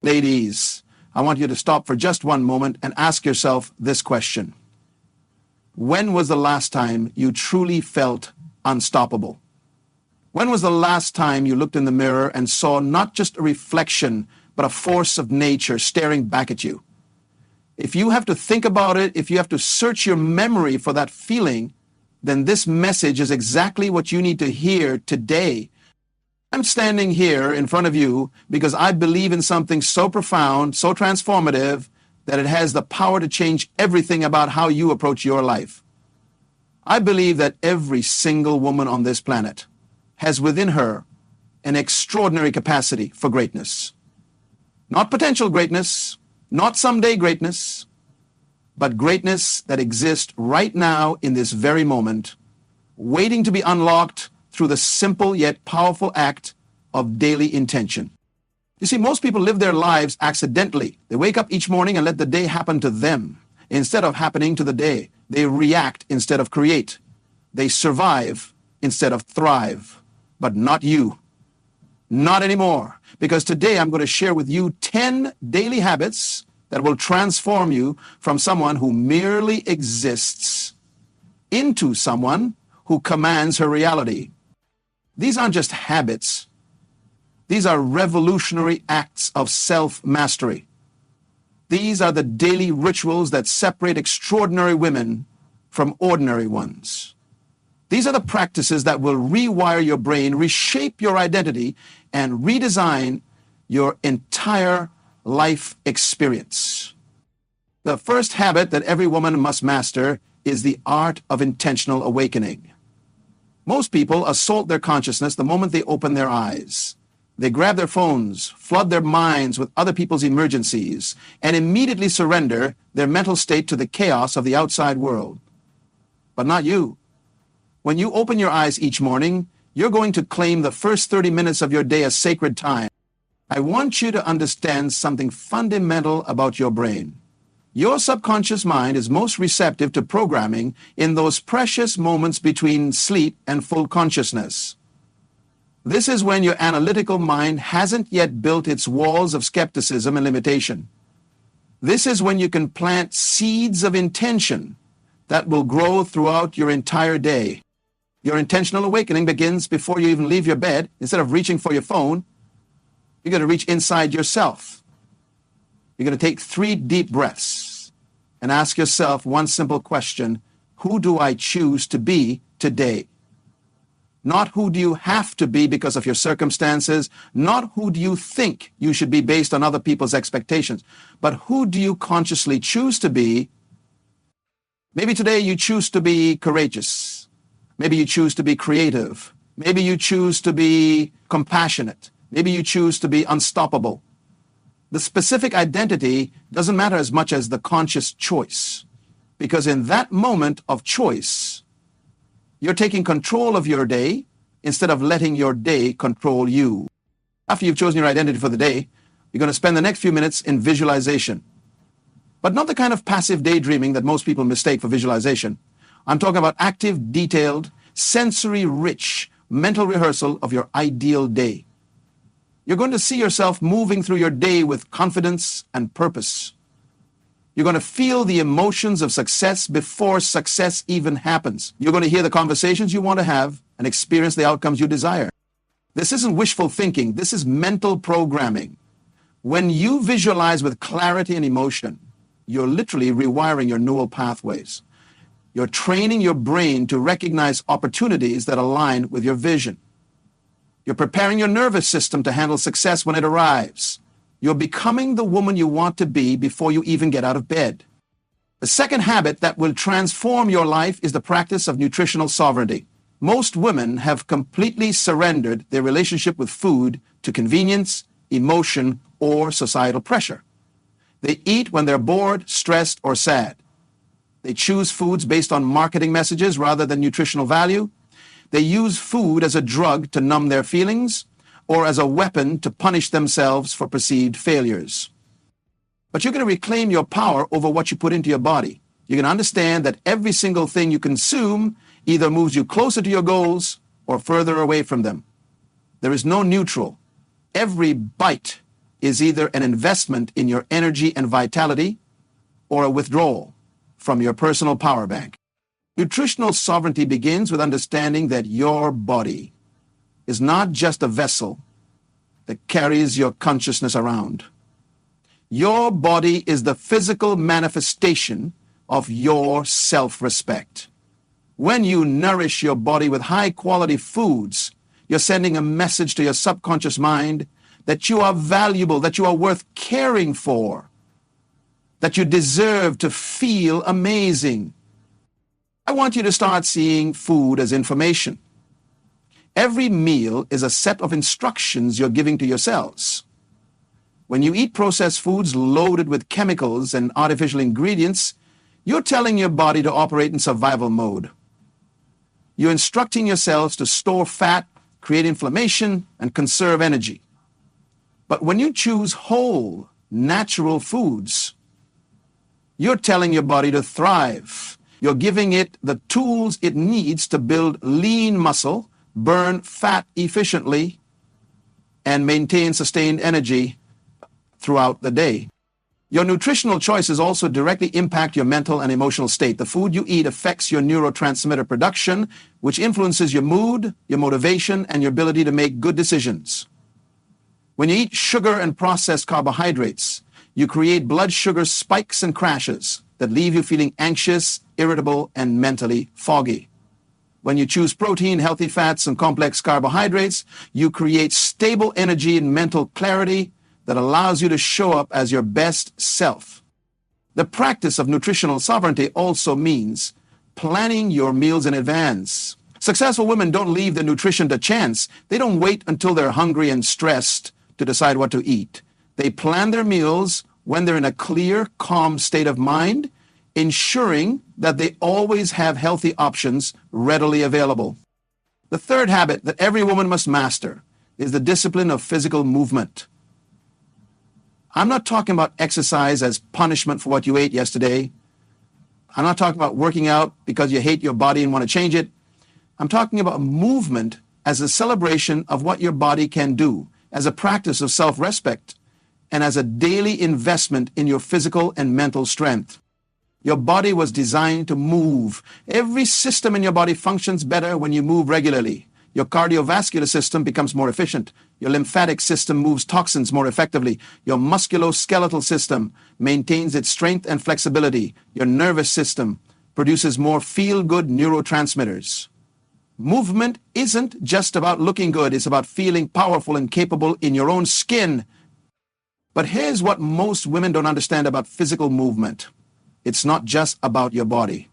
Ladies, I want you to stop for just one moment and ask yourself this question. When was the last time you truly felt unstoppable? When was the last time you looked in the mirror and saw not just a reflection, but a force of nature staring back at you? If you have to think about it, if you have to search your memory for that feeling, then this message is exactly what you need to hear today. I'm standing here in front of you because I believe in something so profound, so transformative, that it has the power to change everything about how you approach your life. I believe that every single woman on this planet has within her an extraordinary capacity for greatness. Not potential greatness, not someday greatness, but greatness that exists right now in this very moment, waiting to be unlocked through the simple yet powerful act of daily intention. You see, most people live their lives accidentally. They wake up each morning and let the day happen to them instead of happening to the day. They react instead of create. They survive instead of thrive. But not you. Not anymore. Because today I'm going to share with you 10 daily habits that will transform you from someone who merely exists into someone who commands her reality. These aren't just habits. These are revolutionary acts of self-mastery. These are the daily rituals that separate extraordinary women from ordinary ones. These are the practices that will rewire your brain, reshape your identity, and redesign your entire life experience. The first habit that every woman must master is the art of intentional awakening. Most people assault their consciousness the moment they open their eyes. They grab their phones, flood their minds with other people's emergencies, and immediately surrender their mental state to the chaos of the outside world. But not you. When you open your eyes each morning, you're going to claim the first 30 minutes of your day as sacred time. I want you to understand something fundamental about your brain. Your subconscious mind is most receptive to programming in those precious moments between sleep and full consciousness. This is when your analytical mind hasn't yet built its walls of skepticism and limitation. This is when you can plant seeds of intention that will grow throughout your entire day. Your intentional awakening begins before you even leave your bed. Instead of reaching for your phone, you're going to reach inside yourself. You're going to take 3 deep breaths and ask yourself one simple question: who do I choose to be today? Not who do you have to be because of your circumstances, not who do you think you should be based on other people's expectations, but who do you consciously choose to be? Maybe today you choose to be courageous. Maybe you choose to be creative. Maybe you choose to be compassionate. Maybe you choose to be unstoppable. The specific identity doesn't matter as much as the conscious choice, because in that moment of choice, you're taking control of your day instead of letting your day control you. After you've chosen your identity for the day, you're going to spend the next few minutes in visualization. But not the kind of passive daydreaming that most people mistake for visualization. I'm talking about active, detailed, sensory-rich mental rehearsal of your ideal day. You're going to see yourself moving through your day with confidence and purpose. You're going to feel the emotions of success before success even happens. You're going to hear the conversations you want to have and experience the outcomes you desire. This isn't wishful thinking. This is mental programming. When you visualize with clarity and emotion, you're literally rewiring your neural pathways. You're training your brain to recognize opportunities that align with your vision. You're preparing your nervous system to handle success when it arrives. You're becoming the woman you want to be before you even get out of bed. The second habit that will transform your life is the practice of nutritional sovereignty. Most women have completely surrendered their relationship with food to convenience, emotion, or societal pressure. They eat when they're bored, stressed, or sad. They choose foods based on marketing messages rather than nutritional value. They use food as a drug to numb their feelings or as a weapon to punish themselves for perceived failures. But you're going to reclaim your power over what you put into your body. You're going to understand that every single thing you consume either moves you closer to your goals or further away from them. There is no neutral. Every bite is either an investment in your energy and vitality or a withdrawal from your personal power bank. Nutritional sovereignty begins with understanding that your body is not just a vessel that carries your consciousness around. Your body is the physical manifestation of your self-respect. When you nourish your body with high-quality foods, you're sending a message to your subconscious mind that you are valuable, that you are worth caring for, that you deserve to feel amazing. I want you to start seeing food as information. Every meal is a set of instructions you're giving to yourselves. When you eat processed foods loaded with chemicals and artificial ingredients, you're telling your body to operate in survival mode. You're instructing yourselves to store fat, create inflammation, and conserve energy. But when you choose whole, natural foods, you're telling your body to thrive. You're giving it the tools it needs to build lean muscle, burn fat efficiently, and maintain sustained energy throughout the day. Your nutritional choices also directly impact your mental and emotional state. The food you eat affects your neurotransmitter production, which influences your mood, your motivation, and your ability to make good decisions. When you eat sugar and processed carbohydrates, you create blood sugar spikes and crashes that leave you feeling anxious, irritable, and mentally foggy. When you choose protein, healthy fats, and complex carbohydrates, you create stable energy and mental clarity that allows you to show up as your best self. The practice of nutritional sovereignty also means planning your meals in advance. Successful women don't leave their nutrition to chance. They don't wait until they're hungry and stressed to decide what to eat. They plan their meals when they're in a clear, calm state of mind, ensuring that they always have healthy options readily available. The third habit that every woman must master is the discipline of physical movement. I'm not talking about exercise as punishment for what you ate yesterday. I'm not talking about working out because you hate your body and want to change it. I'm talking about movement as a celebration of what your body can do, as a practice of self-respect, and as a daily investment in your physical and mental strength. Your body was designed to move. Every system in your body functions better when you move regularly. Your cardiovascular system becomes more efficient. Your lymphatic system moves toxins more effectively. Your musculoskeletal system maintains its strength and flexibility. Your nervous system produces more feel-good neurotransmitters. Movement isn't just about looking good. It's about feeling powerful and capable in your own skin. But here's what most women don't understand about physical movement. It's not just about your body.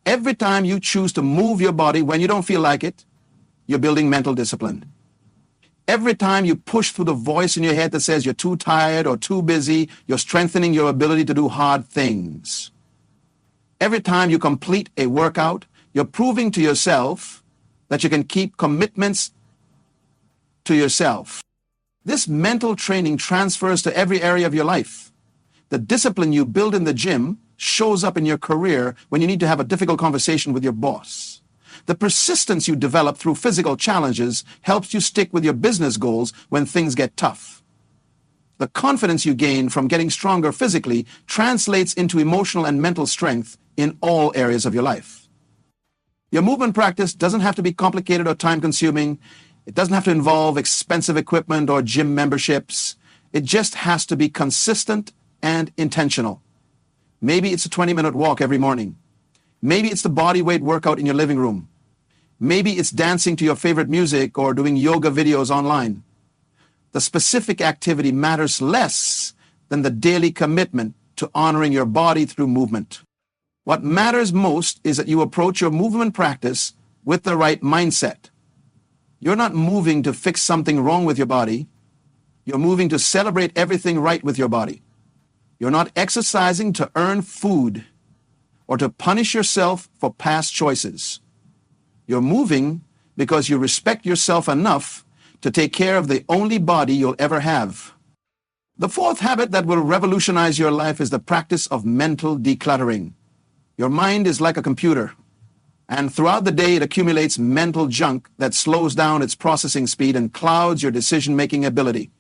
Every time you choose to move your body when you don't feel like it, you're building mental discipline. Every time you push through the voice in your head that says you're too tired or too busy, you're strengthening your ability to do hard things. Every time you complete a workout, you're proving to yourself that you can keep commitments to yourself. This mental training transfers to every area of your life. The discipline you build in the gym shows up in your career when you need to have a difficult conversation with your boss. The persistence you develop through physical challenges helps you stick with your business goals when things get tough. The confidence you gain from getting stronger physically translates into emotional and mental strength in all areas of your life. Your movement practice doesn't have to be complicated or time-consuming. It doesn't have to involve expensive equipment or gym memberships. It just has to be consistent and intentional. Maybe it's a 20-minute walk every morning. Maybe it's the body weight workout in your living room. Maybe it's dancing to your favorite music or doing yoga videos online. The specific activity matters less than the daily commitment to honoring your body through movement. What matters most is that you approach your movement practice with the right mindset. You're not moving to fix something wrong with your body. You're moving to celebrate everything right with your body. You're not exercising to earn food or to punish yourself for past choices. You're moving because you respect yourself enough to take care of the only body you'll ever have. The fourth habit that will revolutionize your life is the practice of mental decluttering. Your mind is like a computer, and throughout the day it accumulates mental junk that slows down its processing speed and clouds your decision-making ability.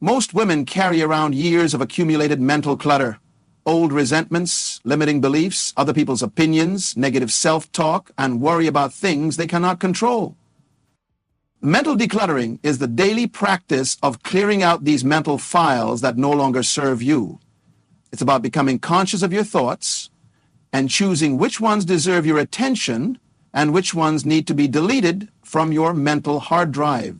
Most women carry around years of accumulated mental clutter, old resentments, limiting beliefs, other people's opinions, negative self-talk, and worry about things they cannot control. Mental decluttering is the daily practice of clearing out these mental files that no longer serve you. It's about becoming conscious of your thoughts and choosing which ones deserve your attention and which ones need to be deleted from your mental hard drive.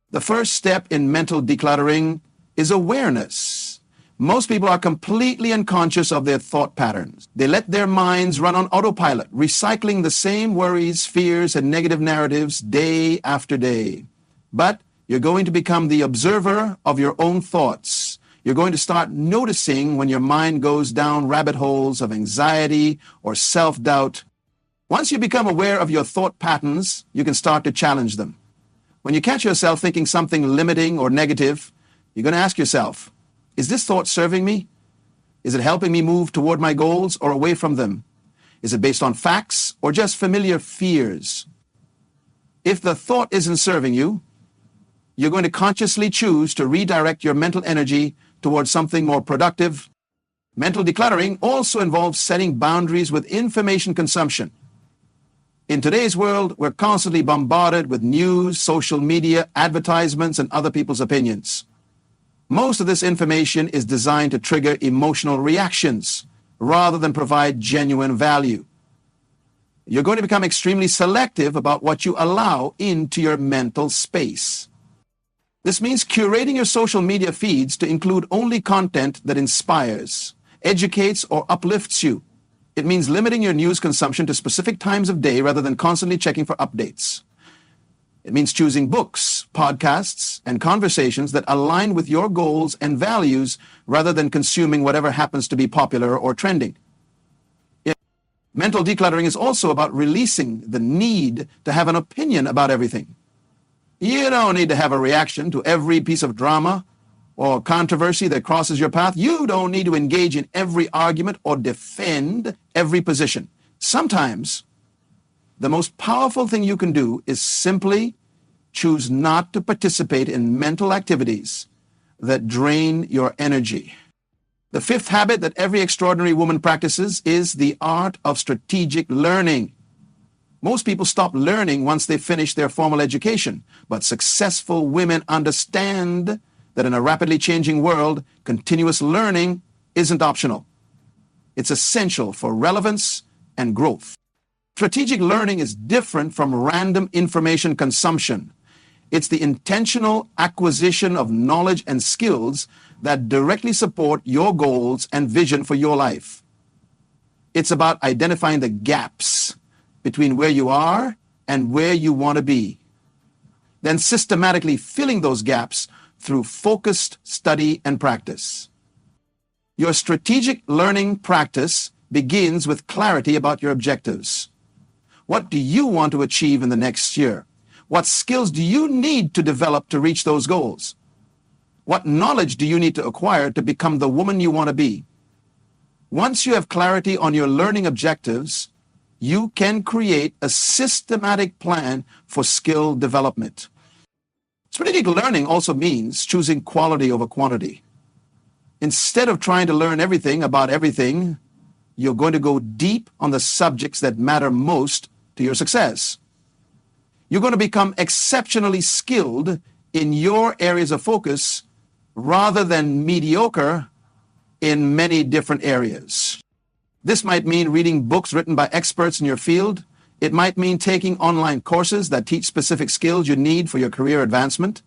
The first step in mental decluttering is awareness. Most people are completely unconscious of their thought patterns. They let their minds run on autopilot, recycling the same worries, fears, and negative narratives day after day. But you're going to become the observer of your own thoughts. You're going to start noticing when your mind goes down rabbit holes of anxiety or self-doubt. Once you become aware of your thought patterns, you can start to challenge them. When you catch yourself thinking something limiting or negative, you're going to ask yourself, is this thought serving me? Is it helping me move toward my goals or away from them? Is it based on facts or just familiar fears? If the thought isn't serving you, you're going to consciously choose to redirect your mental energy towards something more productive. Mental decluttering also involves setting boundaries with information consumption. In today's world, we're constantly bombarded with news, social media, advertisements, and other people's opinions. Most of this information is designed to trigger emotional reactions rather than provide genuine value. You're going to become extremely selective about what you allow into your mental space. This means curating your social media feeds to include only content that inspires, educates, or uplifts you. It means limiting your news consumption to specific times of day rather than constantly checking for updates. It means choosing books, podcasts, and conversations that align with your goals and values rather than consuming whatever happens to be popular or trending. Mental decluttering is also about releasing the need to have an opinion about everything. You don't need to have a reaction to every piece of drama or controversy that crosses your path. You don't need to engage in every argument or defend every position. Sometimes, the most powerful thing you can do is simply choose not to participate in mental activities that drain your energy. The fifth habit that every extraordinary woman practices is the art of strategic learning. Most people stop learning once they finish their formal education, but successful women understand that in a rapidly changing world, continuous learning isn't optional. It's essential for relevance and growth. Strategic learning is different from random information consumption. It's the intentional acquisition of knowledge and skills that directly support your goals and vision for your life. It's about identifying the gaps between where you are and where you want to be, then systematically filling those gaps through focused study and practice. Your strategic learning practice begins with clarity about your objectives. What do you want to achieve in the next year? What skills do you need to develop to reach those goals? What knowledge do you need to acquire to become the woman you want to be? Once you have clarity on your learning objectives, you can create a systematic plan for skill development. Strategic learning also means choosing quality over quantity. Instead of trying to learn everything about everything, you're going to go deep on the subjects that matter most to your success. You're going to become exceptionally skilled in your areas of focus rather than mediocre in many different areas. This might mean reading books written by experts in your field. It might mean taking online courses that teach specific skills you need for your career advancement.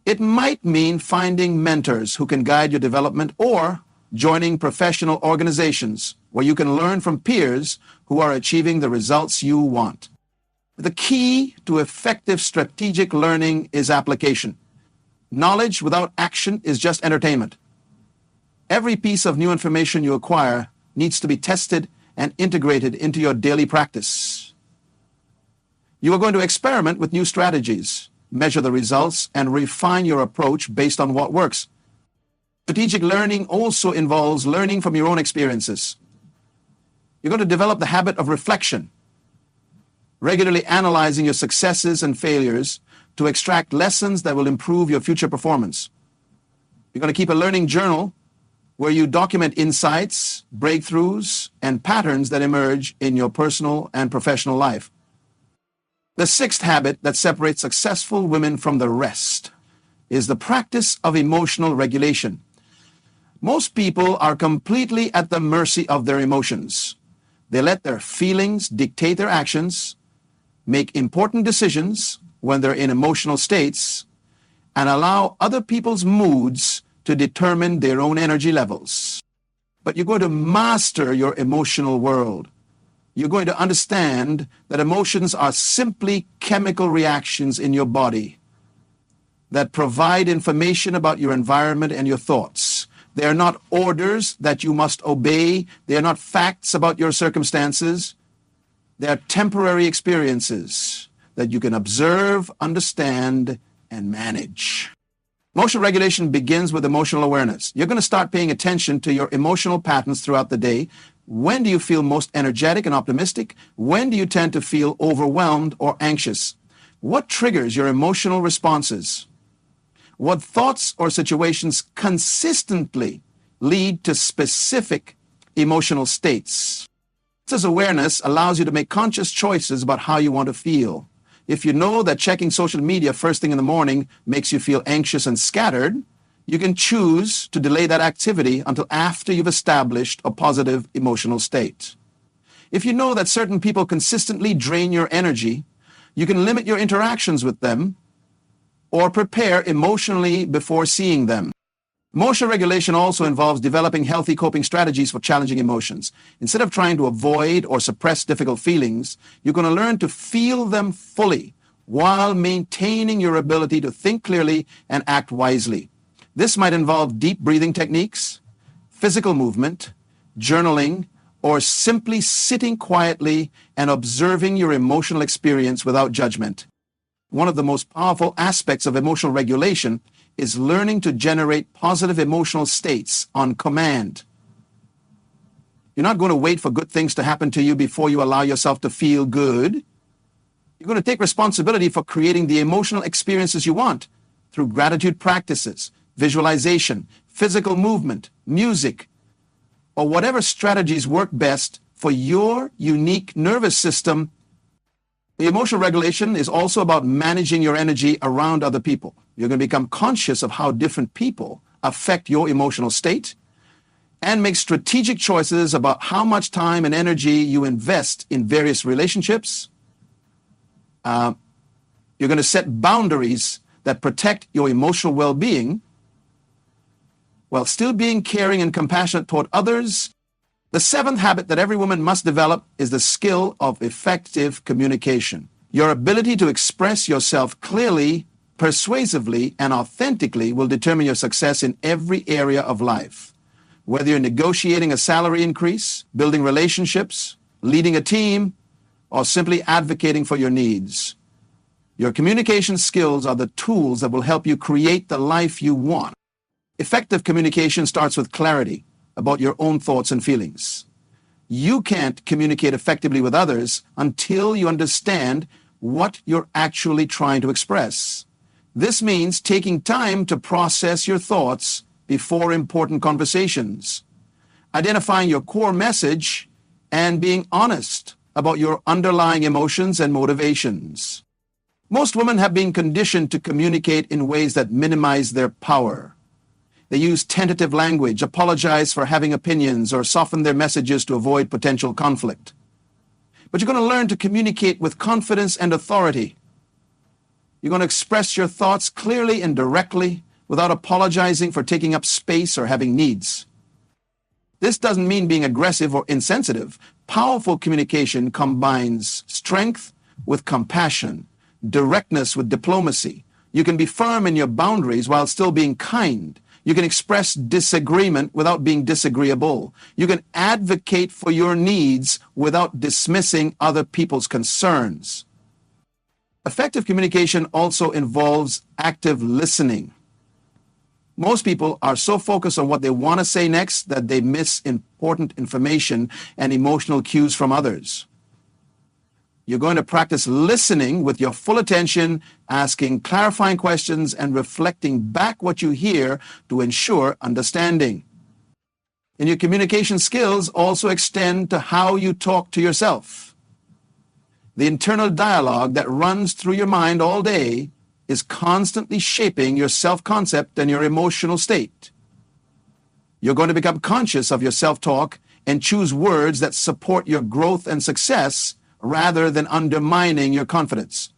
It might mean finding mentors who can guide your development or joining professional organizations where you can learn from peers who are achieving the results you want. The key to effective strategic learning is application. Knowledge without action is just entertainment. Every piece of new information you acquire needs to be tested and integrated into your daily practice. You are going to experiment with new strategies, measure the results, and refine your approach based on what works. Strategic learning also involves learning from your own experiences. You're going to develop the habit of reflection, regularly analyzing your successes and failures to extract lessons that will improve your future performance. You're going to keep a learning journal where you document insights, breakthroughs, and patterns that emerge in your personal and professional life. The sixth habit that separates successful women from the rest is the practice of emotional regulation. Most people are completely at the mercy of their emotions. They let their feelings dictate their actions, make important decisions when they're in emotional states, and allow other people's moods to determine their own energy levels. But you're going to master your emotional world. You're going to understand that emotions are simply chemical reactions in your body that provide information about your environment and your thoughts. They are not orders that you must obey. They are not facts about your circumstances. They are temporary experiences that you can observe, understand, and manage. Emotional regulation begins with emotional awareness. You're going to start paying attention to your emotional patterns throughout the day. When do you feel most energetic and optimistic? When do you tend to feel overwhelmed or anxious? What triggers your emotional responses? What thoughts or situations consistently lead to specific emotional states? This awareness allows you to make conscious choices about how you want to feel. If you know that checking social media first thing in the morning makes you feel anxious and scattered, you can choose to delay that activity until after you've established a positive emotional state. If you know that certain people consistently drain your energy, you can limit your interactions with them or prepare emotionally before seeing them. Emotional regulation also involves developing healthy coping strategies for challenging emotions. Instead of trying to avoid or suppress difficult feelings, you're going to learn to feel them fully while maintaining your ability to think clearly and act wisely. This might involve deep breathing techniques, physical movement, journaling, or simply sitting quietly and observing your emotional experience without judgment. One of the most powerful aspects of emotional regulation is learning to generate positive emotional states on command. You're not going to wait for good things to happen to you before you allow yourself to feel good. You're going to take responsibility for creating the emotional experiences you want through gratitude practices, visualization, physical movement, music, or whatever strategies work best for your unique nervous system. The emotional regulation is also about managing your energy around other people. You're going to become conscious of how different people affect your emotional state and make strategic choices about how much time and energy you invest in various relationships. You're going to set boundaries that protect your emotional well-being while still being caring and compassionate toward others. The seventh habit that every woman must develop is the skill of effective communication. Your ability to express yourself clearly, persuasively, and authentically will determine your success in every area of life. Whether you're negotiating a salary increase, building relationships, leading a team, or simply advocating for your needs, your communication skills are the tools that will help you create the life you want. Effective communication starts with clarity about your own thoughts and feelings. You can't communicate effectively with others until you understand what you're actually trying to express. This means taking time to process your thoughts before important conversations, identifying your core message, and being honest about your underlying emotions and motivations. Most women have been conditioned to communicate in ways that minimize their power. They use tentative language, apologize for having opinions, or soften their messages to avoid potential conflict. But you're going to learn to communicate with confidence and authority. You're going to express your thoughts clearly and directly without apologizing for taking up space or having needs. This doesn't mean being aggressive or insensitive. Powerful communication combines strength with compassion, directness with diplomacy. You can be firm in your boundaries while still being kind. You can express disagreement without being disagreeable. You can advocate for your needs without dismissing other people's concerns. Effective communication also involves active listening. Most people are so focused on what they want to say next that they miss important information and emotional cues from others. You're going to practice listening with your full attention, asking clarifying questions, and reflecting back what you hear to ensure understanding. And your communication skills also extend to how you talk to yourself. The internal dialogue that runs through your mind all day is constantly shaping your self-concept and your emotional state. You're going to become conscious of your self-talk and choose words that support your growth and success rather than undermining your confidence.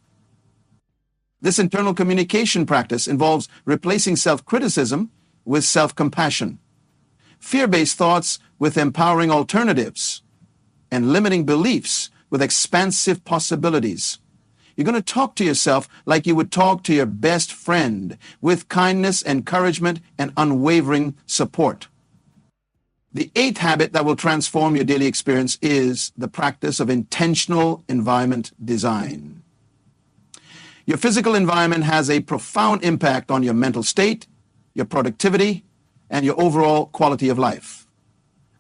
This internal communication practice involves replacing self-criticism with self-compassion, fear-based thoughts with empowering alternatives, and limiting beliefs with expansive possibilities. You're going to talk to yourself like you would talk to your best friend, with kindness, encouragement, and unwavering support. The 8th habit that will transform your daily experience is the practice of intentional environment design. Your physical environment has a profound impact on your mental state, your productivity, and your overall quality of life.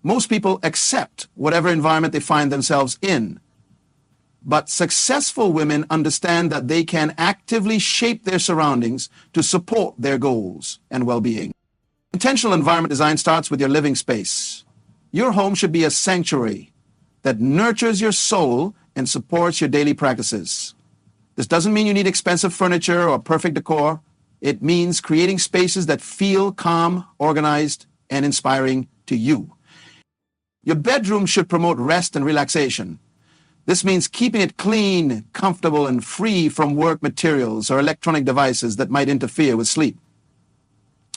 Most people accept whatever environment they find themselves in, but successful women understand that they can actively shape their surroundings to support their goals and well-being. Intentional environment design starts with your living space. Your home should be a sanctuary that nurtures your soul and supports your daily practices. This doesn't mean you need expensive furniture or perfect decor. It means creating spaces that feel calm, organized, and inspiring to you. Your bedroom should promote rest and relaxation. This means keeping it clean, comfortable, and free from work materials or electronic devices that might interfere with sleep.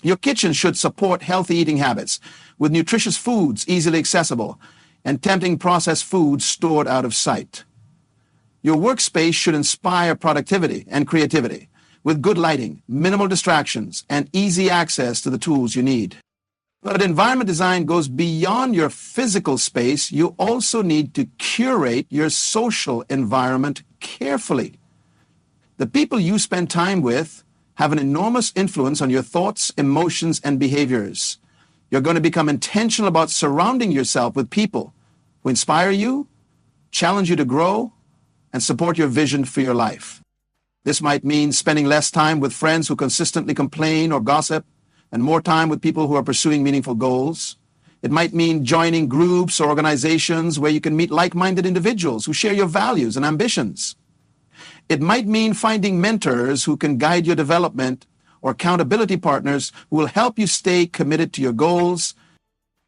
Your kitchen should support healthy eating habits with nutritious foods easily accessible and tempting processed foods stored out of sight. Your workspace should inspire productivity and creativity with good lighting, minimal distractions, and easy access to the tools you need. But environment design goes beyond your physical space. You also need to curate your social environment carefully. The people you spend time with have an enormous influence on your thoughts, emotions, and behaviors. You're going to become intentional about surrounding yourself with people who inspire you, challenge you to grow, and support your vision for your life. This might mean spending less time with friends who consistently complain or gossip, and more time with people who are pursuing meaningful goals. It might mean joining groups or organizations where you can meet like-minded individuals who share your values and ambitions. It might mean finding mentors who can guide your development or accountability partners who will help you stay committed to your goals.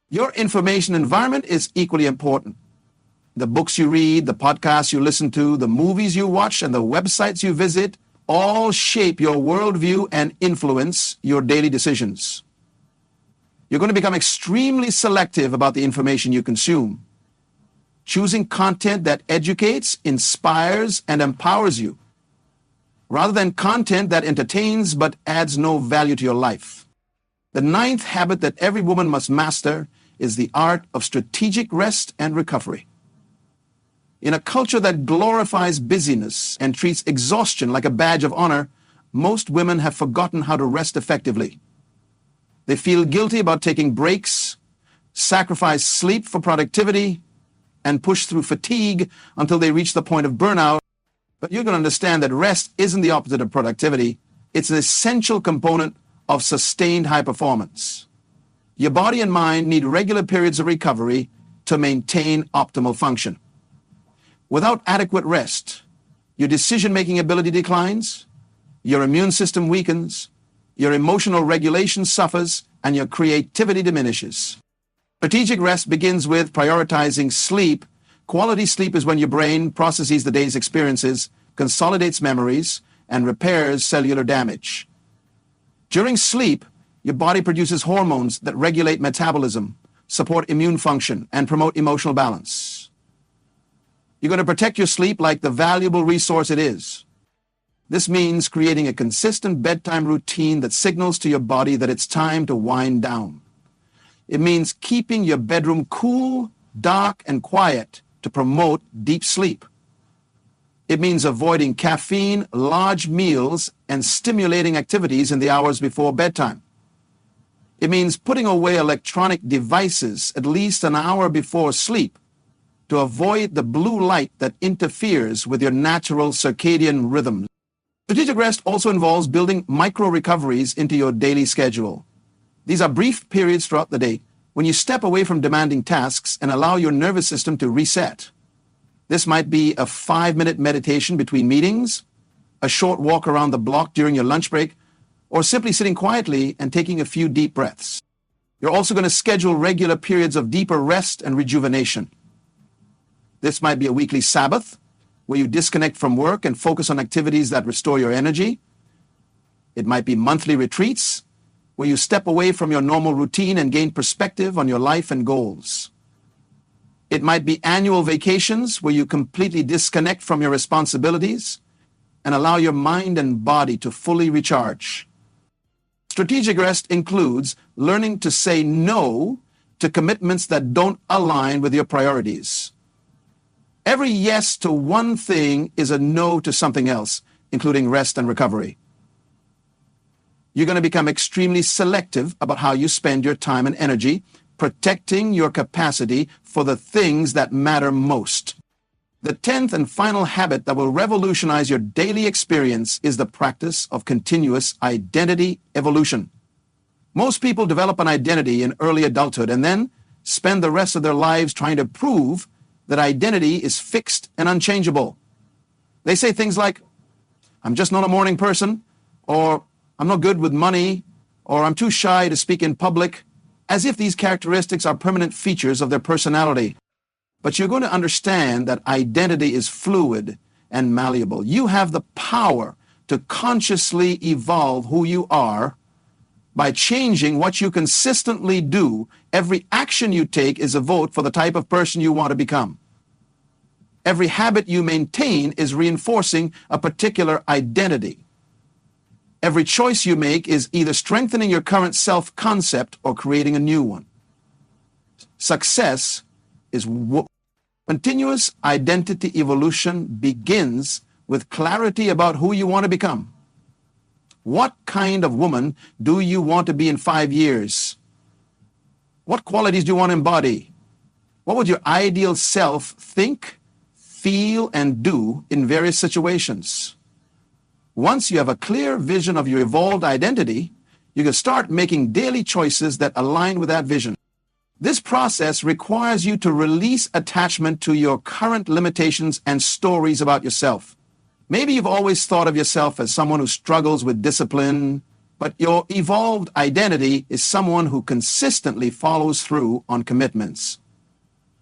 Your information environment is equally important. The books you read, the podcasts you listen to, the movies you watch, and the websites you visit all shape your worldview and influence your daily decisions. You're going to become extremely selective about the information you consume, choosing content that educates, inspires, and empowers you, rather than content that entertains but adds no value to your life. The 9th habit that every woman must master is the art of strategic rest and recovery. In a culture that glorifies busyness and treats exhaustion like a badge of honor, most women have forgotten how to rest effectively. They feel guilty about taking breaks, sacrifice sleep for productivity, and push through fatigue until they reach the point of burnout. But you're going to understand that rest isn't the opposite of productivity. It's an essential component of sustained high performance. Your body and mind need regular periods of recovery to maintain optimal function. Without adequate rest, your decision-making ability declines, your immune system weakens, your emotional regulation suffers, and your creativity diminishes. Strategic rest begins with prioritizing sleep. Quality sleep is when your brain processes the day's experiences, consolidates memories, and repairs cellular damage. During sleep, your body produces hormones that regulate metabolism, support immune function, and promote emotional balance. You're going to protect your sleep like the valuable resource it is. This means creating a consistent bedtime routine that signals to your body that it's time to wind down. It means keeping your bedroom cool, dark, and quiet to promote deep sleep. It means avoiding caffeine, large meals, and stimulating activities in the hours before bedtime. It means putting away electronic devices at least an hour before sleep to avoid the blue light that interferes with your natural circadian rhythms. Strategic rest also involves building micro-recoveries into your daily schedule. These are brief periods throughout the day when you step away from demanding tasks and allow your nervous system to reset. This might be a 5-minute meditation between meetings, a short walk around the block during your lunch break, or simply sitting quietly and taking a few deep breaths. You're also going to schedule regular periods of deeper rest and rejuvenation. This might be a weekly Sabbath, where you disconnect from work and focus on activities that restore your energy. It might be monthly retreats, where you step away from your normal routine and gain perspective on your life and goals. It might be annual vacations, where you completely disconnect from your responsibilities and allow your mind and body to fully recharge. Strategic rest includes learning to say no to commitments that don't align with your priorities. Every yes to one thing is a no to something else, including rest and recovery. You're going to become extremely selective about how you spend your time and energy, protecting your capacity for the things that matter most. The 10th and final habit that will revolutionize your daily experience is the practice of continuous identity evolution. Most people develop an identity in early adulthood and then spend the rest of their lives trying to prove that identity is fixed and unchangeable. They say things like, "I'm just not a morning person," or "I'm not good with money," or "I'm too shy to speak in public," as if these characteristics are permanent features of their personality. But you're going to understand that identity is fluid and malleable. You have the power to consciously evolve who you are by changing what you consistently do. Every action you take is a vote for the type of person you want to become. Every habit you maintain is reinforcing a particular identity. Every choice you make is either strengthening your current self-concept or creating a new one. Success is continuous identity evolution begins with clarity about who you want to become. What kind of woman do you want to be in 5 years? What qualities do you want to embody? What would your ideal self think, feel, and do in various situations? Once you have a clear vision of your evolved identity, you can start making daily choices that align with that vision. This process requires you to release attachment to your current limitations and stories about yourself. Maybe you've always thought of yourself as someone who struggles with discipline, but your evolved identity is someone who consistently follows through on commitments.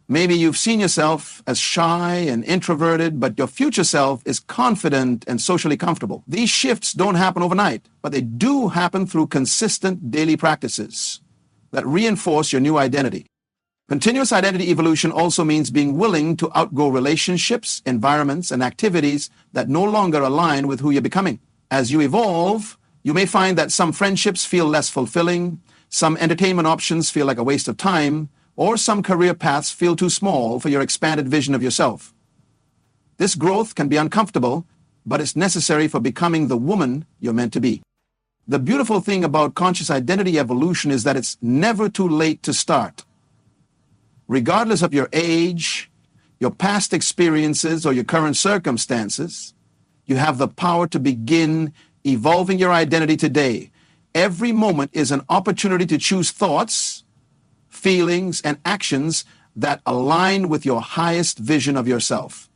Maybe you've seen yourself as shy and introverted, but your future self is confident and socially comfortable. These shifts don't happen overnight, but they do happen through consistent daily practices that reinforce your new identity. Continuous identity evolution also means being willing to outgrow relationships, environments, and activities that no longer align with who you're becoming. As you evolve, you may find that some friendships feel less fulfilling, some entertainment options feel like a waste of time, or some career paths feel too small for your expanded vision of yourself. This growth can be uncomfortable, but it's necessary for becoming the woman you're meant to be. The beautiful thing about conscious identity evolution is that it's never too late to start. Regardless of your age, your past experiences, or your current circumstances, you have the power to begin evolving your identity today. Every moment is an opportunity to choose thoughts, feelings, and actions that align with your highest vision of yourself.